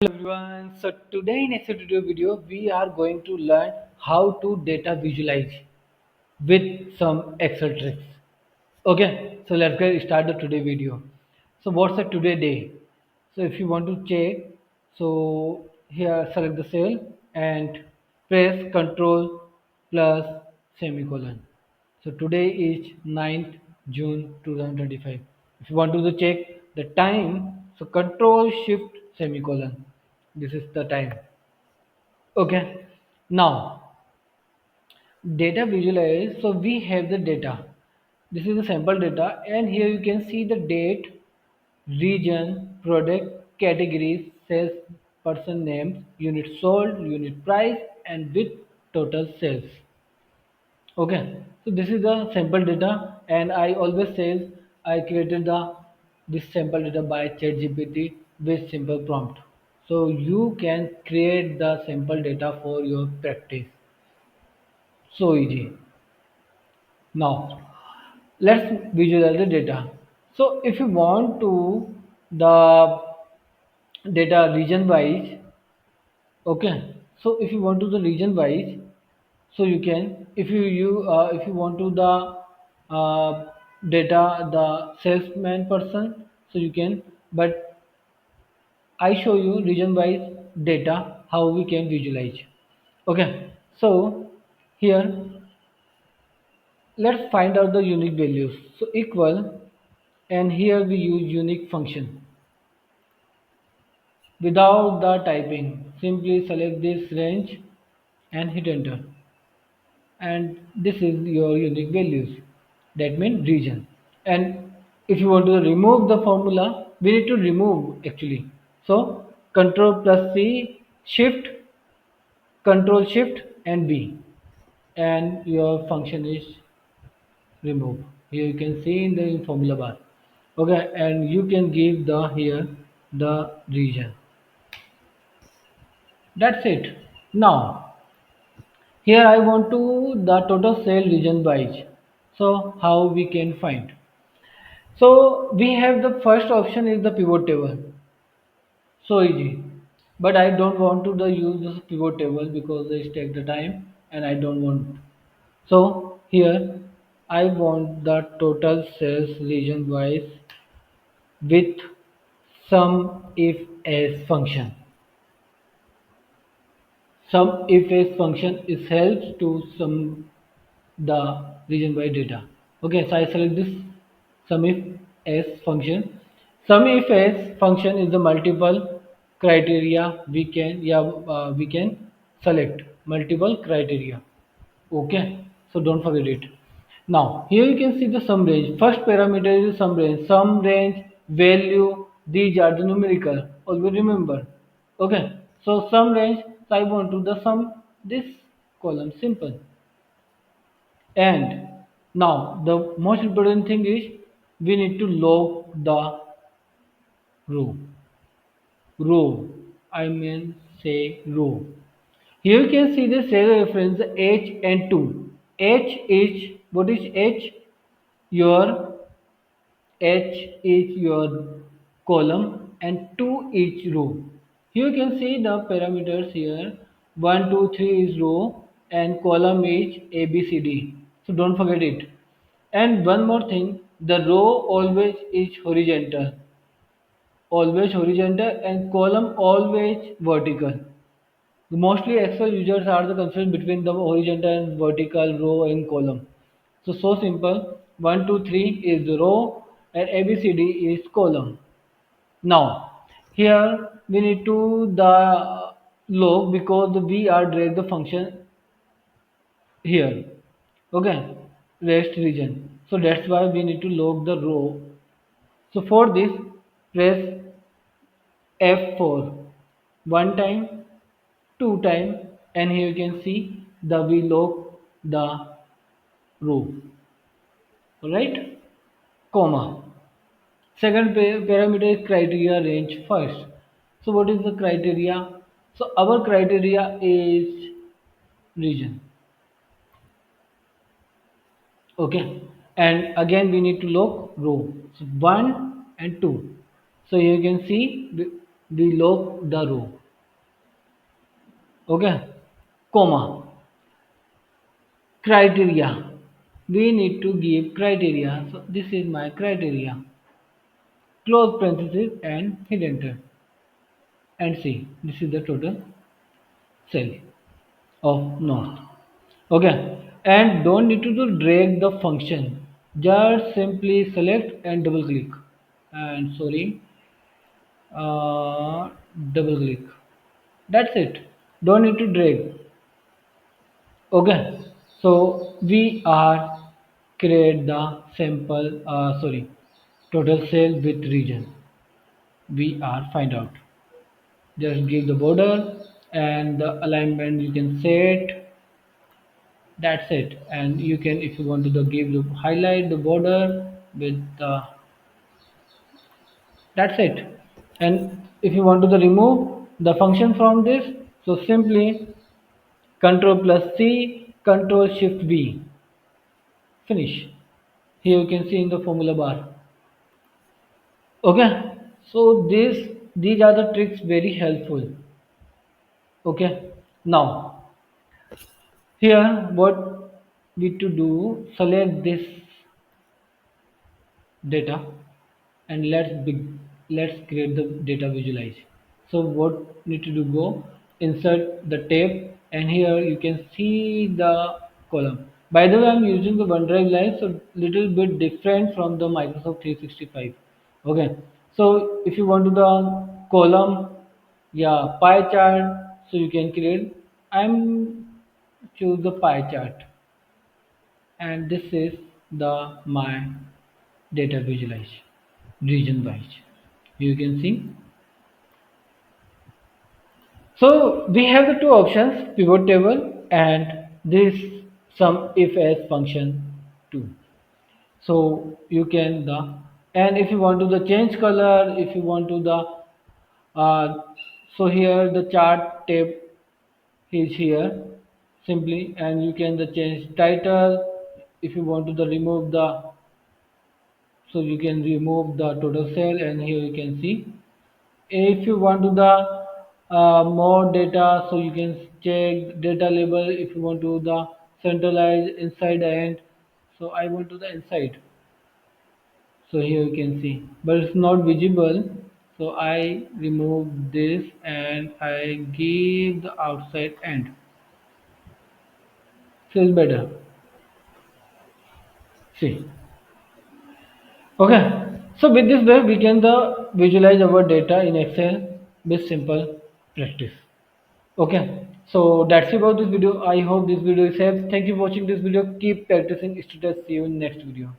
Hello everyone. So today in this video we are going to learn how to data visualize with some Excel tricks. Okay, so let's get started today video. So what's the today day? So if you want to check, so here select the cell and press Control plus semicolon. So today is 9th June 2025. If you want to check the time, so Control Shift semicolon. This is the time. Okay. Now data visualize. So we have the data. This is the sample data, and here you can see the date, region, product, categories, sales, person names, unit sold, unit price, and with total sales. Okay, so this is the sample data, and I always says I created the this sample data by ChatGPT with simple prompt. So you can create the sample data for your practice. So easy. Now let's visualize the data. So if you want to the data region wise, okay. So if you want to the region wise, so you can if you want to the data the salesman person, so you can. But I show you region wise data how we can visualize. Okay. So here let's find out the unique values. So equal, and here we use unique function without the typing. Simply select this range and hit enter. And this is your unique values. That means region. And if you want to remove the formula, we need to remove actually. So control plus C, shift, control shift and B, and your function is remove. Here you can see in the formula bar. Okay, and you can give the here the region. That's it. Now here I want to the total sale region wise. So how we can find? So we have the first option is the pivot table. So easy. But I don't want to the use this pivot table because they take the time and I don't want. So here I want the total sales region wise with some if else function. Some if else function is helps to some the region by data. Okay, so I select this sum if s function. Sum if s function is the multiple criteria we can select multiple criteria. Okay, so don't forget it. Now here you can see the sum range. First parameter is the sum range. Sum range value. These are the numerical. Always remember. Okay, so sum range. So I want to the sum this column simple. And now the most important thing is we need to log the row. Row. I mean say row. Here you can see the serial reference H and 2. H is what is H? Your H is your column and 2 is row. Here you can see the parameters here. 1, 2, 3 is row and column is A, B, C, D. So don't forget it. And one more thing, the row always is horizontal and column always vertical. Mostly Excel users are the confused between the horizontal and vertical row and column. So simple. 1, 2, 3 is the row and ABCD is column. Now here we need to the log because we are drag the function here. Okay, rest region. So that's why we need to log the row. So for this, press F4 one time, two time, and here you can see the we log the row. Alright, comma. Second parameter is criteria range first. So what is the criteria? So our criteria is region. Okay, and again we need to log row. So 1 and 2. So you can see we lock the row. Okay, comma, criteria. We need to give criteria. So this is my criteria. Close parenthesis and hit enter and see. This is the total cell of north. Okay, and don't need to do drag the function. Just simply select and double click. And sorry, uh, double click. That's it. Don't need to drag. Okay, so we are create the sample. Sorry, total cell with region. We are find out. Just give the border and the alignment you can set. That's it. And you can, if you want to give the highlight the border with the, that's it. And if you want to remove the function from this, so simply Control plus C, Control Shift V. Finish. Here you can see in the formula bar. Okay. So these are the tricks very helpful. Okay. Now here what we to do, select this data and let's create the data visualize. So what need to do, go insert the tab and here you can see the column. By the way, I'm using the OneDrive Live, so little bit different from the Microsoft 365. Okay, so if you want to the column, yeah, pie chart, so you can create. I'm choose the pie chart and this is the my data visualize region wise. You can see, so we have the two options, pivot table and this sum if as function too. So you can the, and if you want to the change color, if you want to the uh, so here the chart tab is here simply, and you can the change title. If you want to the remove the, so you can remove the total cell and here you can see. If you want to the more data, so you can check data label. If you want to the centralize inside and, so I want to the inside, so here you can see but it's not visible, so I remove this and I give the outside end, feels better. See, okay, so with this way we can the visualize our data in Excel with simple practice. Okay, so that's about this video. I hope this video is helpful. Thank you for watching this video. Keep practicing. Stay. See you in next video.